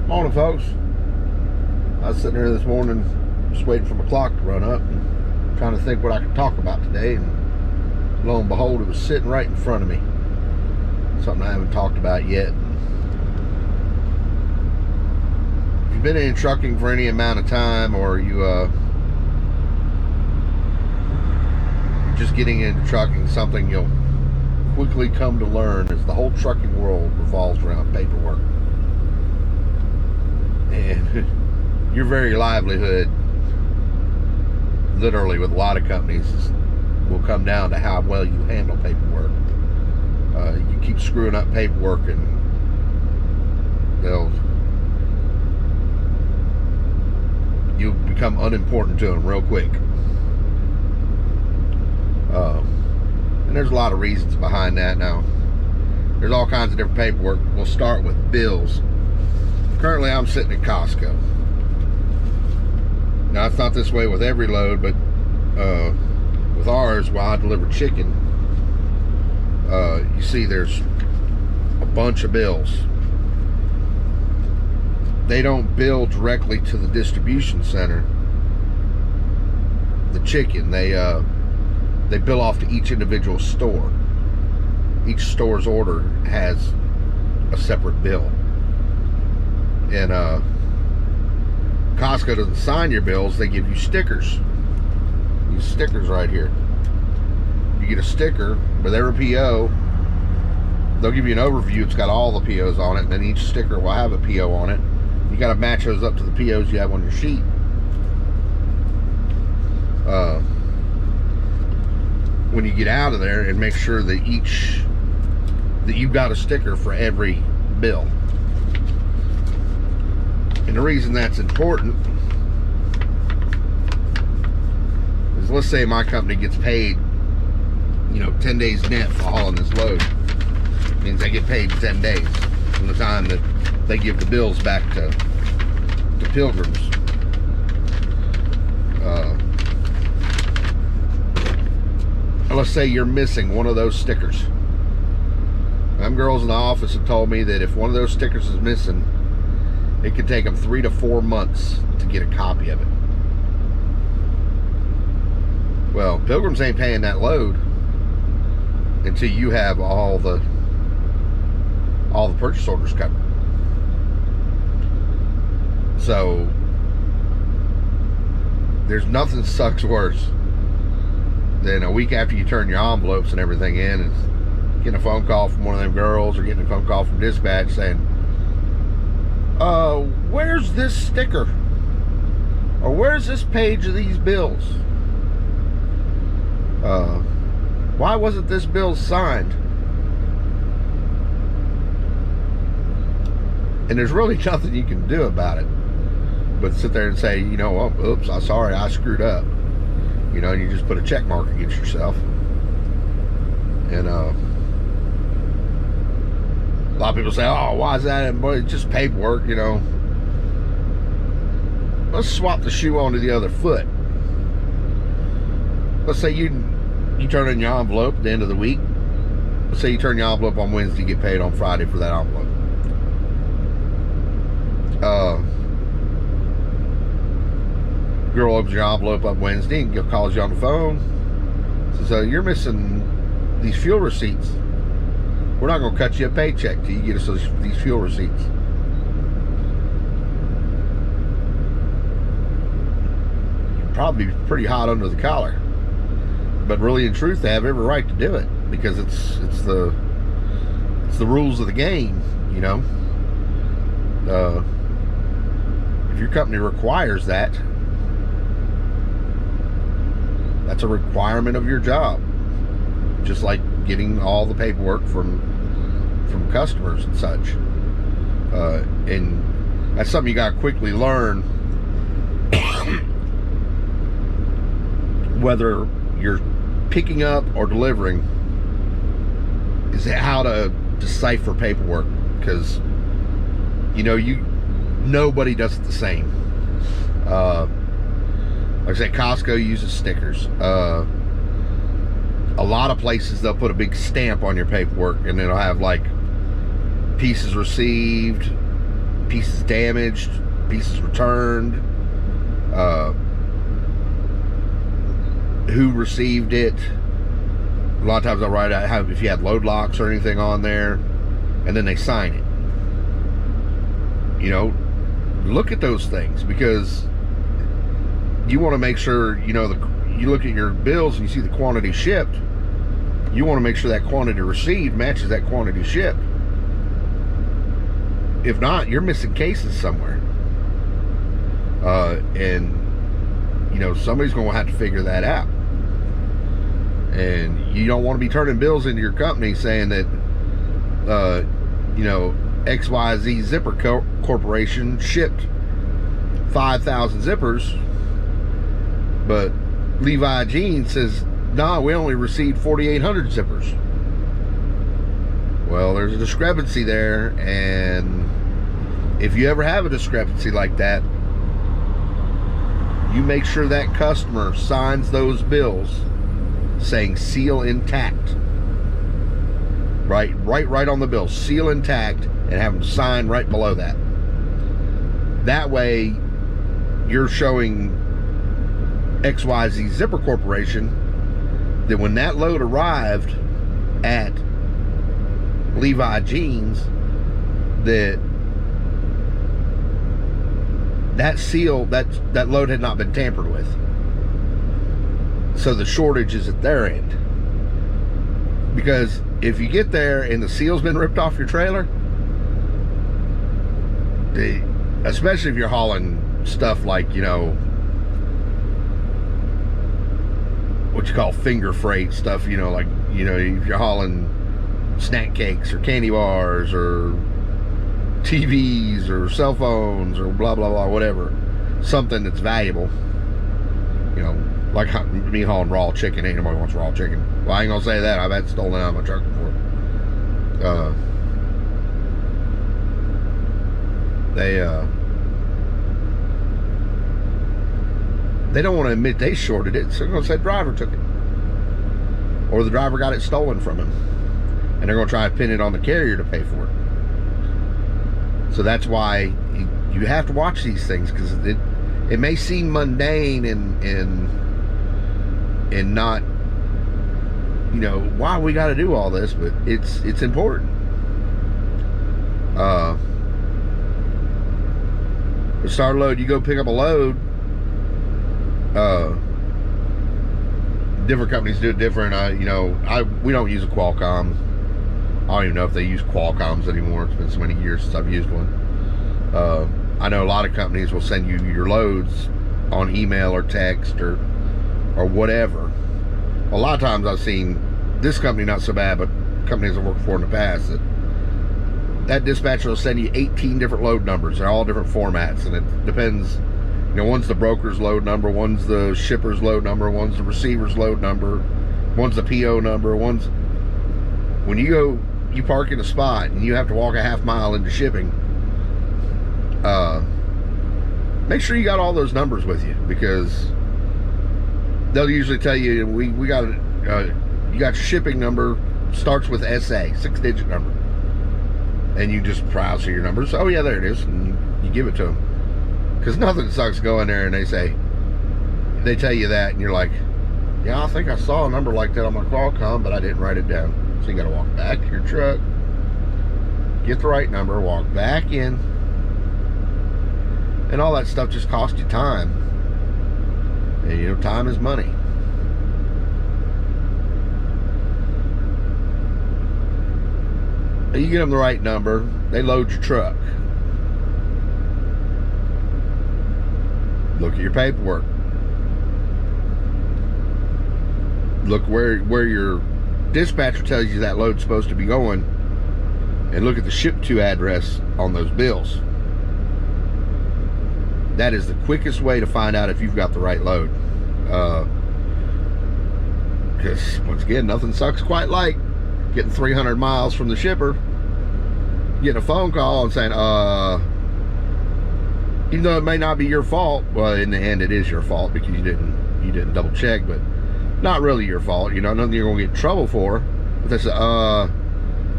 Morning, folks. I was sitting here this morning just waiting for my clock to run up and trying to think what I could talk about today, and lo and behold, it was sitting right in front of me. Something I haven't talked about yet. If you've been in trucking for any amount of time, or you're just getting into trucking, something you'll quickly come to learn is the whole trucking world revolves around paperwork. And your very livelihood, literally with a lot of companies, will come down to how well you handle paperwork. You keep screwing up paperwork and you'll become unimportant to them real quick. And there's a lot of reasons behind that. Now, there's all kinds of different paperwork. We'll start with bills. Currently, I'm sitting at Costco. Now, it's not this way with every load, but with ours, while I deliver chicken, you see there's a bunch of bills. They don't bill directly to the distribution center, the chicken. They bill off to each individual store. Each store's order has a separate bill. And Costco doesn't sign your bills, they give you stickers. These stickers right here. You get a sticker with every PO. They'll give you an overview. It's got all the POs on it, and then each sticker will have a PO on it. You got to match those up to the POs you have on your sheet. When you get out of there, and make sure that you've got a sticker for every bill. And the reason that's important is, let's say my company gets paid 10 days net for hauling this load. It means they get paid 10 days from the time that they give the bills back to Pilgrims. Let's say you're missing one of those stickers. Them girls in the office have told me that if one of those stickers is missing, it could take them 3 to 4 months to get a copy of it. Well, Pilgrims ain't paying that load until you have all the purchase orders covered. So there's nothing sucks worse than a week after you turn your envelopes and everything in, and getting a phone call from one of them girls, or getting a phone call from dispatch saying, where's this sticker? Or where's this page of these bills? Why wasn't this bill signed? And there's really nothing you can do about it but sit there and say, oops, I'm sorry, I screwed up. And you just put a check mark against yourself. And a lot of people say, oh, why is that? It's just paperwork, Let's swap the shoe onto the other foot. Let's say you turn in your envelope at the end of the week. Let's say you turn your envelope on Wednesday, get paid on Friday for that envelope. Girl opens your envelope up Wednesday and calls you on the phone. Says, you're missing these fuel receipts. We're not going to cut you a paycheck till you get us these fuel receipts. You're probably pretty hot under the collar. But really, in truth, they have every right to do it, because it's the rules of the game, If your company requires that, that's a requirement of your job. Just like getting all the paperwork from customers and such. And that's something you got to quickly learn. Whether you're picking up or delivering, is how to decipher paperwork, because nobody does it the same. Like I said, Costco uses stickers. A lot of places, they'll put a big stamp on your paperwork, and it'll have like pieces received, pieces damaged, pieces returned, who received it. A lot of times I'll write out if you had load locks or anything on there, and then they sign it. You know, look at those things, because you want to make sure, you know, you look at your bills and you see the quantity shipped. You want to make sure that quantity received matches that quantity shipped. If not, you're missing cases somewhere. And, you know, somebody's going to have to figure that out. And you don't want to be turning bills into your company saying that, you know, XYZ Zipper Corporation shipped 5,000 zippers, but Levi Jeans says, nah, we only received 4,800 zippers. Well, there's a discrepancy there, and if you ever have a discrepancy like that, you make sure that customer signs those bills saying seal intact. Right on the bill, seal intact, and have them sign right below that. That way, you're showing XYZ Zipper Corporation that when that load arrived at Levi Jeans, that seal, that load had not been tampered with. So the shortage is at their end. Because if you get there and the seal's been ripped off your trailer, especially if you're hauling stuff like, you know, what you call finger freight stuff, you know, like, you know, if you're hauling snack cakes or candy bars or TVs or cell phones or blah blah blah, whatever, something that's valuable, you know, like me hauling raw chicken. Ain't nobody wants raw chicken. Well, I ain't gonna say that. I've had stolen out of my truck before. They don't want to admit they shorted it, so they're gonna say the driver took it, or the driver got it stolen from him, and they're gonna try to pin it on the carrier to pay for it. So that's why you have to watch these things, because it may seem mundane and not, you know, why we got to do all this, but it's important. The start load, you go pick up a load. Different companies do it different. We don't use a Qualcomm. I don't even know if they use Qualcomms anymore. It's been so many years since I've used one. I know a lot of companies will send you your loads on email or text or whatever. A lot of times I've seen this company, not so bad, but companies I've worked for in the past, that dispatcher will send you 18 different load numbers. They're all different formats, and it depends. You know, one's the broker's load number, one's the shipper's load number, one's the receiver's load number, one's the PO number, one's... When you park in a spot and you have to walk a half mile into shipping, make sure you got all those numbers with you, because they'll usually tell you, we got you got your shipping number, starts with SA, 6-digit number, and you just browse through your numbers. Oh yeah, there it is, and you give it to them. Because nothing sucks going there and they tell you that, and you're like, yeah, I think I saw a number like that on my Qualcomm, but I didn't write it down. So you got to walk back to your truck, get the right number, walk back in, and all that stuff just costs you time. And you know, time is money. You get them the right number, they load your truck. Look at your paperwork. Look where your dispatcher tells you that load's supposed to be going, and look at the ship to address on those bills. That is the quickest way to find out if you've got the right load. Because once again, nothing sucks quite like getting 300 miles from the shipper, getting a phone call and saying, even though it may not be your fault, well, in the end it is your fault because you didn't double check, but not really your fault. You know, nothing you're gonna get in trouble for. But they say,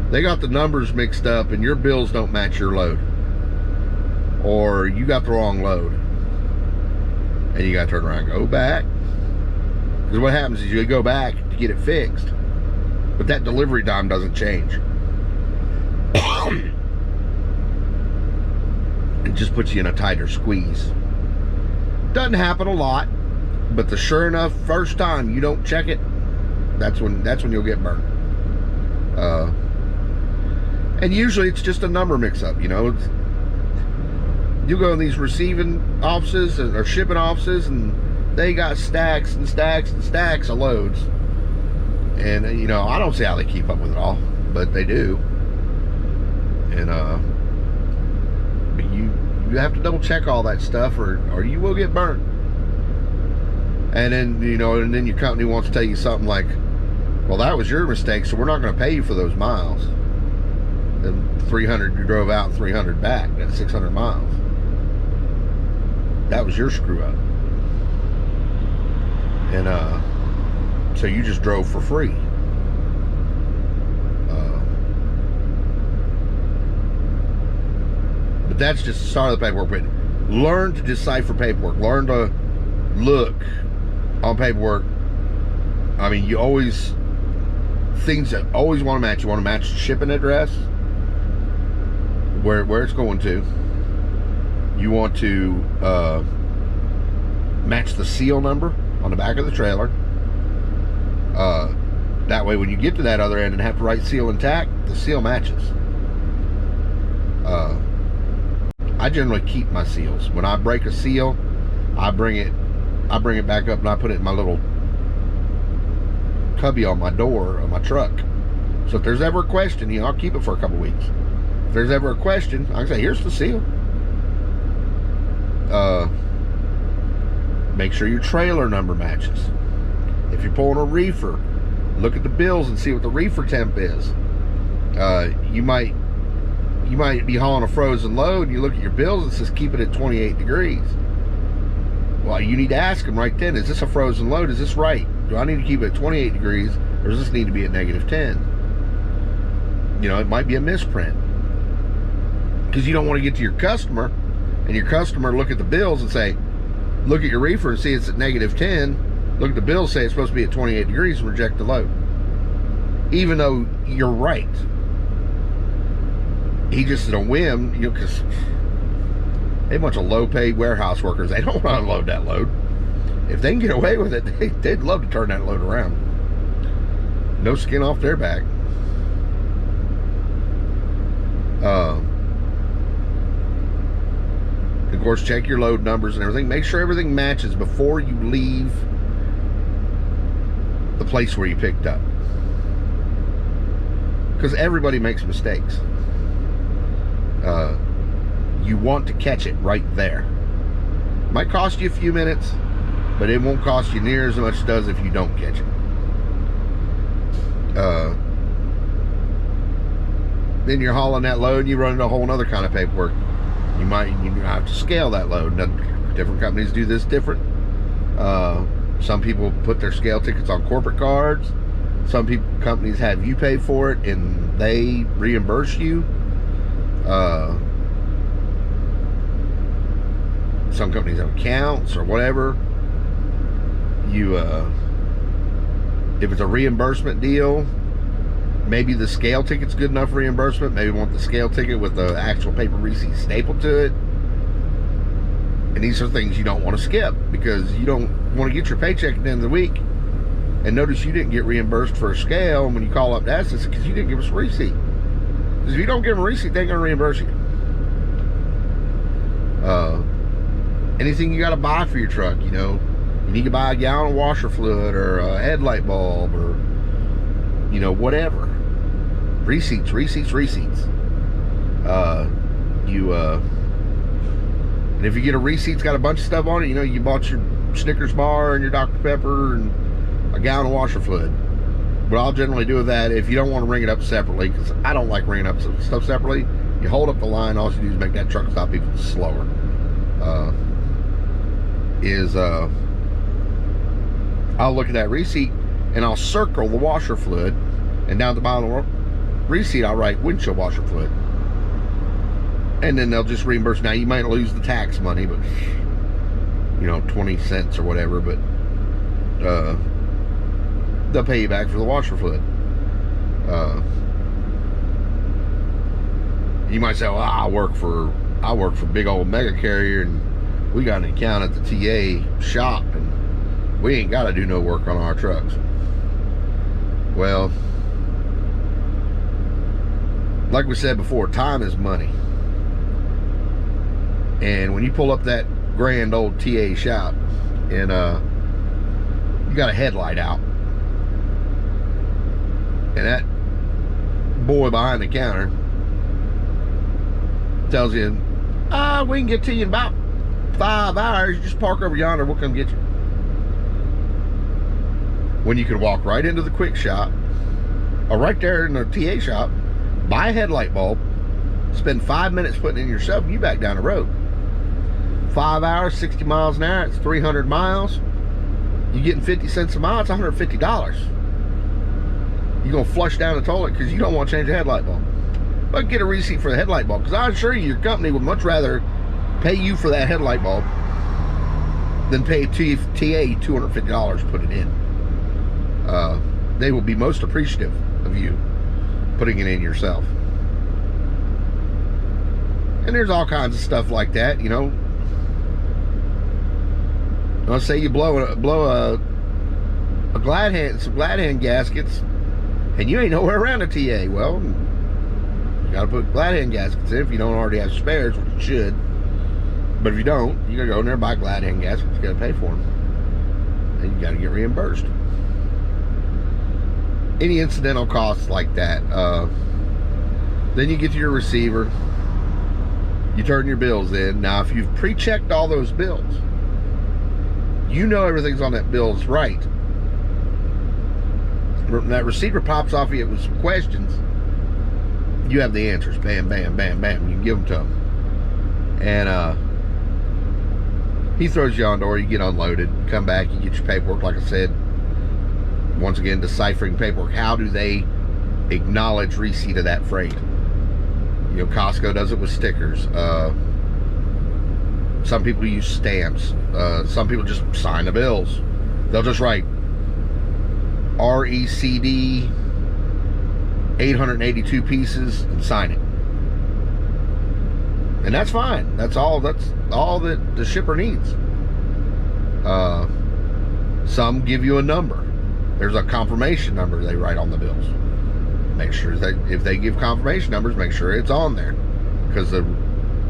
they got the numbers mixed up and your bills don't match your load. or you got the wrong load, and you got to turn around and go back. Because what happens is you go back to get it fixed, but that delivery time doesn't change. It just puts you in a tighter squeeze. Doesn't happen a lot, but the sure enough first time you don't check it, that's when you'll get burnt. And usually it's just a number mix-up. You know, you go in these receiving offices or shipping offices, and they got stacks and stacks and stacks of loads. And you know, I don't see how they keep up with it all, but they do. And but you have to double check all that stuff, or you will get burnt. And then, you know, and then your company wants to tell you something like, well, that was your mistake, so we're not going to pay you for those miles. The 300 you drove out and 300 back, that's 600 miles. That was your screw up. And so you just drove for free. But that's just the start of the paperwork. But learn to decipher paperwork. Learn to look on paperwork. I mean, you always, things that always want to match. You want to match the shipping address, where it's going to. You want to match the seal number on the back of the trailer. That way when you get to that other end and have to write seal intact, the seal matches. I generally keep my seals. When I break a seal, I bring it back up and I put it in my little cubby on my door of my truck. So if there's ever a question, you know, I'll keep it for a couple weeks. If there's ever a question, I can say, here's the seal. Make sure your trailer number matches. If you're pulling a reefer, look at the bills and see what the reefer temp is. You might be hauling a frozen load and you look at your bills and it says keep it at 28 degrees. Well, you need to ask them right then, is this a frozen load? Is this right? Do I need to keep it at 28 degrees or does this need to be at -10? You know, it might be a misprint. Because you don't want to get to your customer and your customer look at the bills and say, look at your reefer and see it's at -10. Look at the bills, say it's supposed to be at 28 degrees and reject the load. Even though you're right. He just at a whim, you know, because they a bunch of low-paid warehouse workers. They don't want to unload that load. If they can get away with it, they'd love to turn that load around. No skin off their back. Of course, check your load numbers and everything. Make sure everything matches before you leave the place where you picked up. Because everybody makes mistakes. You want to catch it right there. Might cost you a few minutes, but it won't cost you near as much as it does if you don't catch it. Then you're hauling that load and you run into a whole other kind of paperwork. You have to scale that load. Now, different companies do this different. Some people put their scale tickets on corporate cards. Some companies have you pay for it and they reimburse you. Some companies have accounts or whatever. If it's a reimbursement deal, maybe the scale ticket's good enough for reimbursement. Maybe you want the scale ticket with the actual paper receipt stapled to it. And these are things you don't want to skip because you don't want to get your paycheck at the end of the week and notice you didn't get reimbursed for a scale. And when you call up to ask, it's because you didn't give us a receipt. Because if you don't give them a receipt, they're going to reimburse you. Anything you got to buy for your truck, you know, you need to buy a gallon of washer fluid or a headlight bulb or, you know, whatever. Receipts. And if you get a receipt that's got a bunch of stuff on it, you know, you bought your Snickers bar and your Dr. Pepper and a gallon of washer fluid. What I'll generally do with that, if you don't want to ring it up separately, because I don't like ringing up stuff separately, you hold up the line, all you do is make that truck stop even slower. I'll look at that receipt and I'll circle the washer fluid, and down at the bottom of the receipt I'll write windshield washer fluid. And then they'll just reimburse. Now, you might lose the tax money, but, 20 cents or whatever, but they'll pay you back for the washer fluid. You might say, well, I work for big old mega carrier, and we got an account at the TA shop, and we ain't got to do no work on our trucks. Well, like we said before, time is money. And when you pull up that grand old TA shop, and you got a headlight out, and that boy behind the counter tells you, we can get to you in about 5 hours. Just park over yonder, we'll come get you. When you could walk right into the quick shop, or right there in the TA shop, buy a headlight bulb, spend 5 minutes putting it in yourself, and you back down the road. 5 hours, 60 miles an hour, it's 300 miles. You're getting 50 cents a mile, it's $150. You're going to flush down the toilet because you don't want to change the headlight bulb. But get a receipt for the headlight bulb, because I assure you, your company would much rather pay you for that headlight bulb than pay TA $250 to put it in. They will be most appreciative of you putting it in yourself. And there's all kinds of stuff like that, Let's say you blow a glad hand, some glad hand gaskets, and you ain't nowhere around a TA. Well, you got to put glad hand gaskets in if you don't already have spares, which you should. But if you don't, you got to go in there and buy glad hand gaskets. You got to pay for them, and you got to get reimbursed. Any incidental costs like that. Then you get to your receiver. You turn your bills in. Now, if you've pre-checked all those bills, everything's on that bill's right. When that receiver pops off you with some questions, you have the answers. Bam, bam, bam, bam. You give them to him. And he throws you on the door. You get unloaded. Come back. You get your paperwork. Like I said, once again, deciphering paperwork. How do they acknowledge receipt of that freight? Costco does it with stickers. Some people use stamps. Some people just sign the bills. They'll just write RECD 882 pieces and sign it. And that's fine. That's all that the shipper needs. Some give you a number. There's a confirmation number they write on the bills. Make sure that if they give confirmation numbers, make sure it's on there, because the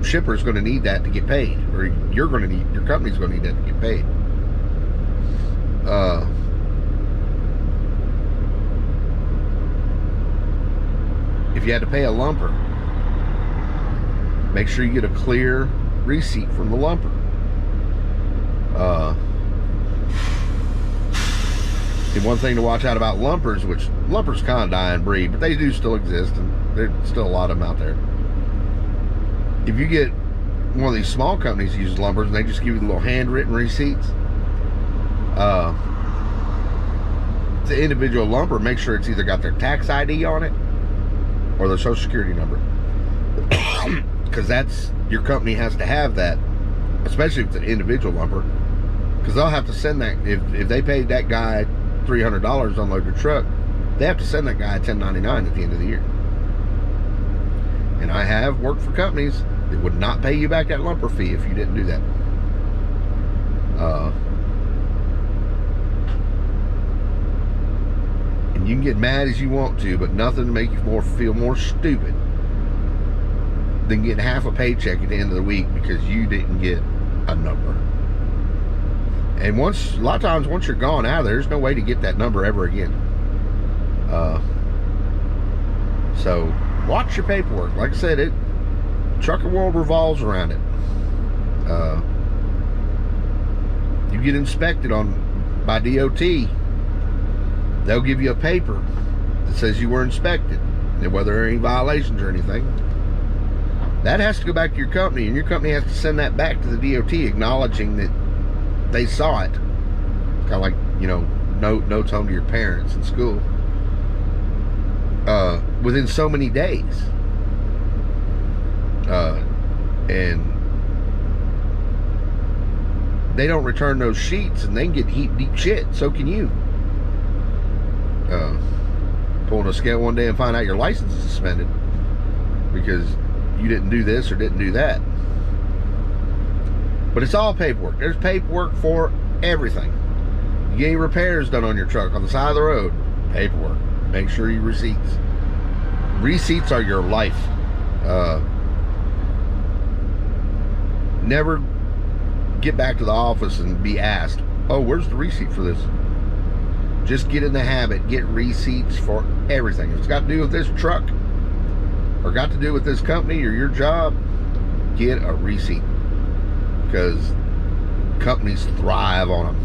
shipper's going to need that to get paid, or your company's going to need that to get paid. If you had to pay a lumper, make sure you get a clear receipt from the lumper. And one thing to watch out about lumpers, which lumpers kind of dying breed, but they do still exist, and there's still a lot of them out there. If you get one of these small companies use lumpers and they just give you the little handwritten receipts, the individual lumper, make sure it's either got their tax ID on it or their social security number, because your company has to have that, especially if it's an individual lumper, because they'll have to send that. If they paid that guy $300 to unload their truck, they have to send that guy a 1099 at the end of the year. And I have worked for companies that would not pay you back that lumper fee if you didn't do that. And you can get mad as you want to, but nothing to make you feel more stupid than getting half a paycheck at the end of the week because you didn't get a number. And a lot of times, once you're gone out of there, there's no way to get that number ever again. So watch your paperwork. Like I said, trucker world revolves around it. You get inspected by DOT, they'll give you a paper that says you were inspected, and whether there are any violations or anything. That has to go back to your company, and your company has to send that back to the DOT acknowledging that they saw it. Kind of like, notes home to your parents in school. Within so many days. And they don't return those sheets, and they can get deep shit. So can you. Pulling a scale one day and find out your license is suspended because you didn't do this or didn't do that. But it's all paperwork. There's paperwork for everything. You get any repairs done on your truck on the side of the road, paperwork. Make sure you receipts. Receipts are your life. Never get back to the office and be asked, oh, where's the receipt for this? Just get in the habit. Get receipts for everything. If it's got to do with this truck or got to do with this company or your job, get a receipt. Because companies thrive on them.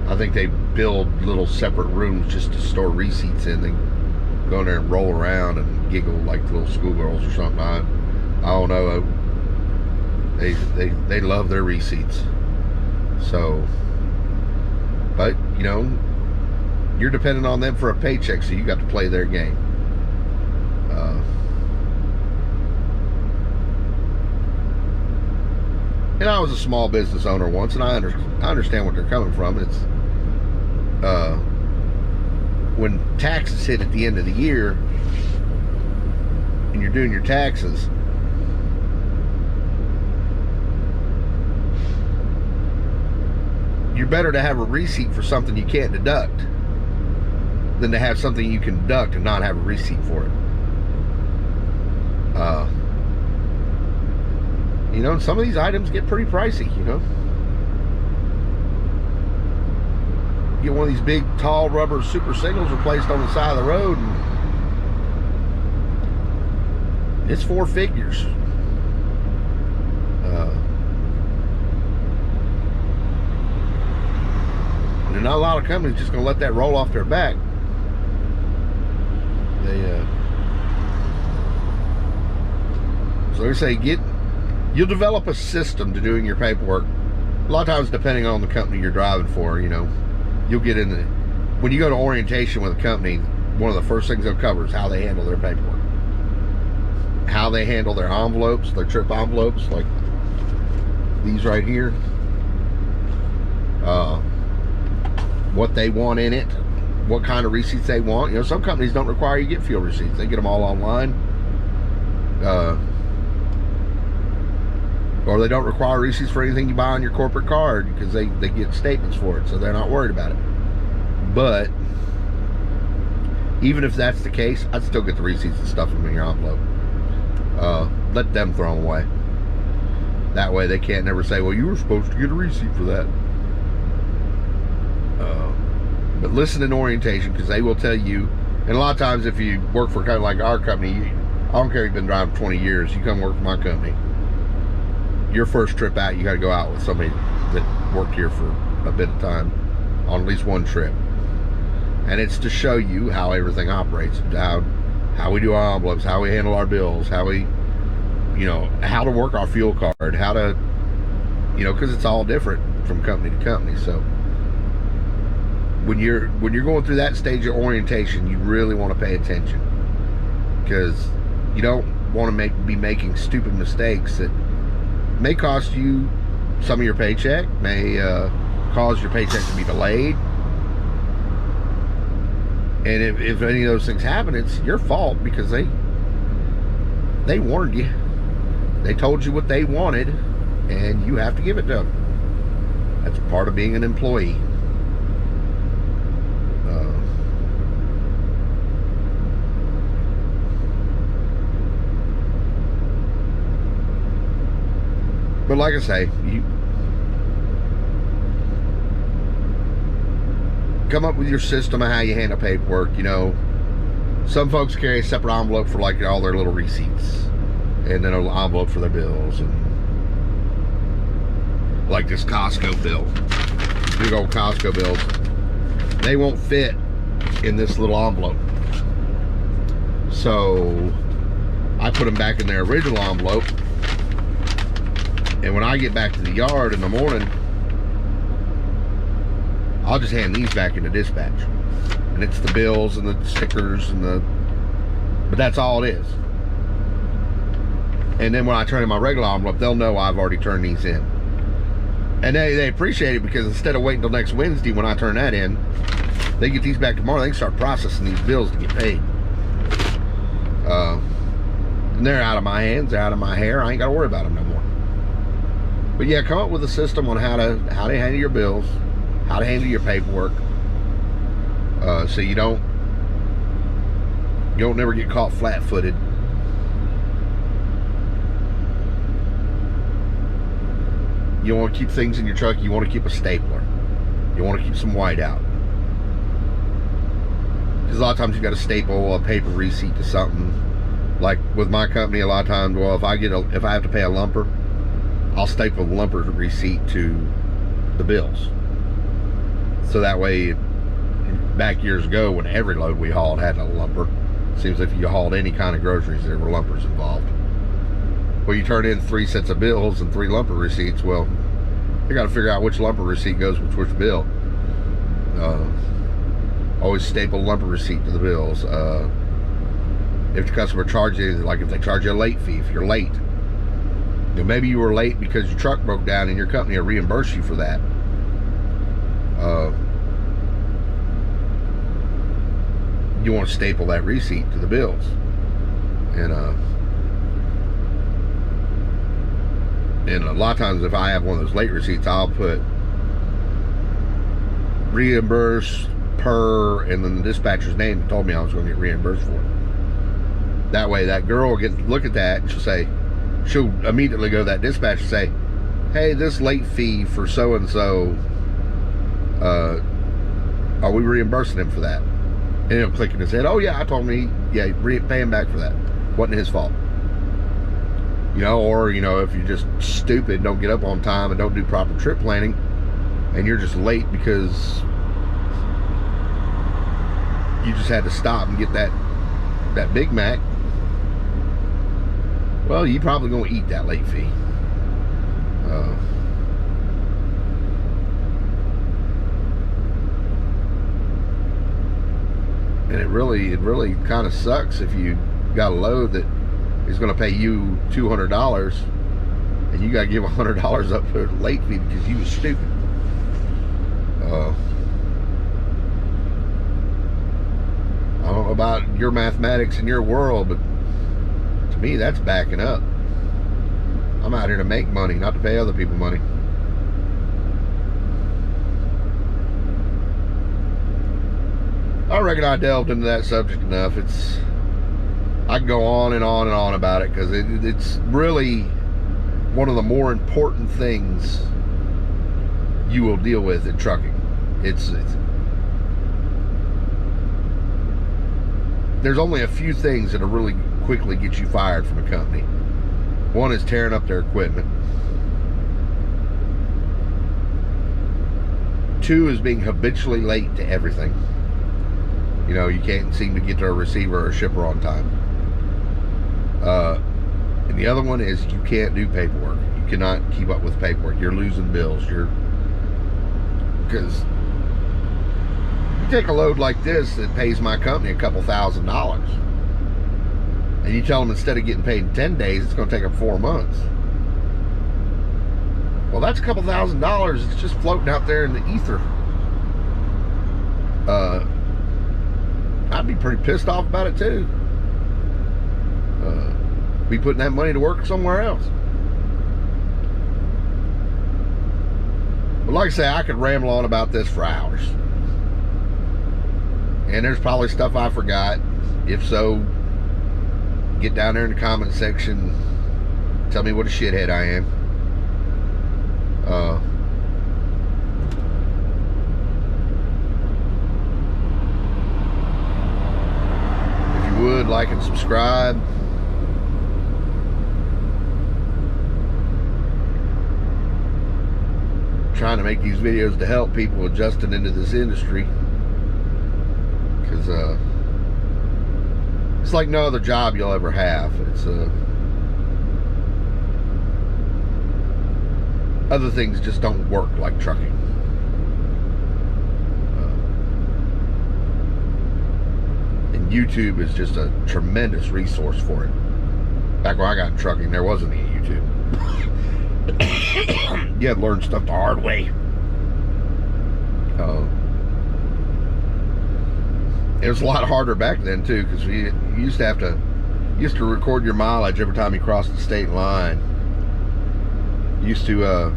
I think they build little separate rooms just to store receipts in. They go in there and roll around and giggle like little schoolgirls or something. I don't know. They love their receipts. So, but you know, you're dependent on them for a paycheck, so you got to play their game. And I was a small business owner once, and I understand what they're coming from. It's when taxes hit at the end of the year, and you're doing your taxes, you're better to have a receipt for something you can't deduct than to have something you can deduct and not have a receipt for it. You know, some of these items get pretty pricey, you know. You get one of these big, tall rubber super singles replaced on the side of the road, and it's 4 figures. And not a lot of companies just going to let that roll off their back. So they say you'll develop a system to doing your paperwork. A lot of times, depending on the company you're driving for, you know, you'll get in when you go to orientation with a company, one of the first things they'll cover is how they handle their paperwork, how they handle their envelopes, their trip envelopes, like these right here, what they want in it, what kind of receipts they want. You know, some companies don't require you to get fuel receipts. They get them all online. Or they don't require receipts for anything you buy on your corporate card because they get statements for it, so they're not worried about it. But even if that's the case, I'd still get the receipts and stuff them in your envelope. Let them throw them away. That way they can't never say, well, you were supposed to get a receipt for that. But listen in orientation, because they will tell you, and a lot of times if you work for a company like our company, I don't care if you've been driving 20 years, you come work for my company, your first trip out, you got to go out with somebody that worked here for a bit of time on at least one trip. And it's to show you how everything operates, how we do our envelopes, how we handle our bills, how we, you know, how to work our fuel card, how to, you know, because it's all different from company to company. So when you're going through that stage of orientation, you really want to pay attention, because you don't want to be making stupid mistakes that may cost you some of your paycheck, may cause your paycheck to be delayed. And if any of those things happen, it's your fault, because they warned you. They told you what they wanted, and you have to give it to them. That's part of being an employee. But like I say, you come up with your system of how you handle paperwork. You know, some folks carry a separate envelope for like all their little receipts, and then an envelope for their bills, and like this Costco bill, big old Costco bills, they won't fit in this little envelope. So I put them back in their original envelope. And when I get back to the yard in the morning, I'll just hand these back into dispatch. And it's the bills and the stickers and but that's all it is. And then when I turn in my regular envelope, they'll know I've already turned these in. And they appreciate it, because instead of waiting until next Wednesday when I turn that in, they get these back tomorrow. They can start processing these bills to get paid. And they're out of my hands, they're out of my hair. I ain't got to worry about them no more. But yeah, come up with a system on how to handle your bills, how to handle your paperwork, so you don't never get caught flat-footed. You want to keep things in your truck. You want to keep a stapler. You want to keep some white out. Because a lot of times you got to staple a paper receipt to something. Like with my company, a lot of times, well, if I have to pay a lumper, I'll staple the lumper receipt to the bills. So that way, back years ago, when every load we hauled had a lumper, seems if you hauled any kind of groceries, there were lumpers involved. Well, you turn in 3 sets of bills and 3 lumper receipts. Well, you got to figure out which lumper receipt goes with which bill. Always staple lumper receipt to the bills. If the customer charges you, like if they charge you a late fee, if you're late, maybe you were late because your truck broke down and your company will reimburse you for that. You want to staple that receipt to the bills. And a lot of times if I have one of those late receipts, I'll put reimburse per, and then the dispatcher's name told me I was going to get reimbursed for it. That way that girl will look at that and she'll immediately go to that dispatcher and say, hey, this late fee for so-and-so, are we reimbursing him for that? And he'll click in his head, oh yeah, I told him pay him back for that. Wasn't his fault. Or, if you're just stupid, don't get up on time and don't do proper trip planning, and you're just late because you just had to stop and get that Big Mac, well, you're probably going to eat that late fee. And it really kind of sucks if you got a load that is going to pay you $200 and you got to give $100 up for the late fee because you was stupid. I don't know about your mathematics in your world, but to me that's backing up. I'm out here to make money, not to pay other people money. I reckon I delved into that subject enough. I can go on and on and on about it, because it's really one of the more important things you will deal with in trucking. There's only a few things that'll really quickly get you fired from a company. One is tearing up their equipment. 2 is being habitually late to everything. You can't seem to get to a receiver or a shipper on time. And the other one is you can't do paperwork. You cannot keep up with paperwork. You're losing bills. Because you take a load like this that pays my company a couple $1,000, and you tell them instead of getting paid in 10 days, it's going to take them 4 months. Well, that's a couple $1,000. It's just floating out there in the ether. I'd be pretty pissed off about it too. Be putting that money to work somewhere else. But like I say, I could ramble on about this for hours. And there's probably stuff I forgot. If so, get down there in the comment section. Tell me what a shithead I am. If you would, like and subscribe. Trying to make these videos to help people adjusting into this industry, because it's like no other job you'll ever have. It's other things just don't work like trucking. And YouTube is just a tremendous resource for it. Back when I got in trucking, there wasn't any YouTube. You had to learn stuff the hard way. It was a lot harder back then too, because you used to record your mileage every time you crossed the state line. Used to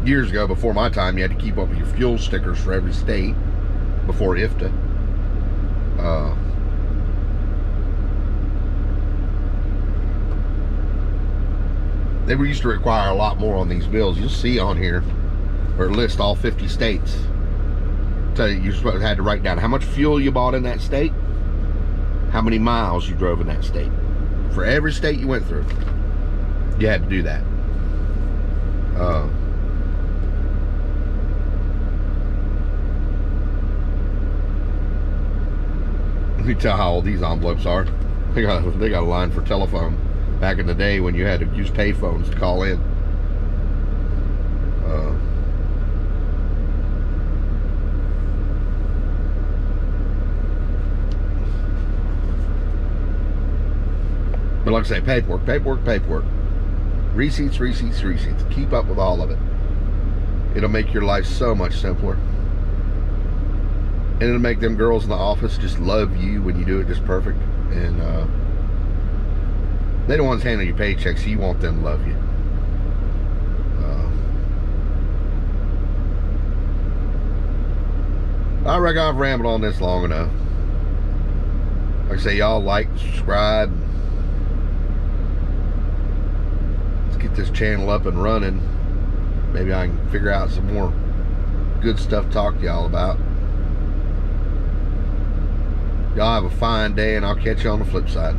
years ago, before my time, you had to keep up with your fuel stickers for every state before IFTA. They used to require a lot more on these bills. You'll see on here where it lists all 50 states. Tell you had to write down how much fuel you bought in that state, how many miles you drove in that state. For every state you went through, you had to do that. Let me tell how old these envelopes are. They got a line for telephone back in the day when you had to use pay phones to call in. But like I say, paperwork. Receipts. Keep up with all of it. It'll make your life so much simpler. And it'll make them girls in the office just love you when you do it just perfect. And they're the ones handling your paychecks, so you want them to love you. I reckon I've rambled on this long enough. Like I say, y'all like, subscribe. Let's get this channel up and running. Maybe I can figure out some more good stuff to talk to y'all about. Y'all have a fine day, and I'll catch you on the flip side.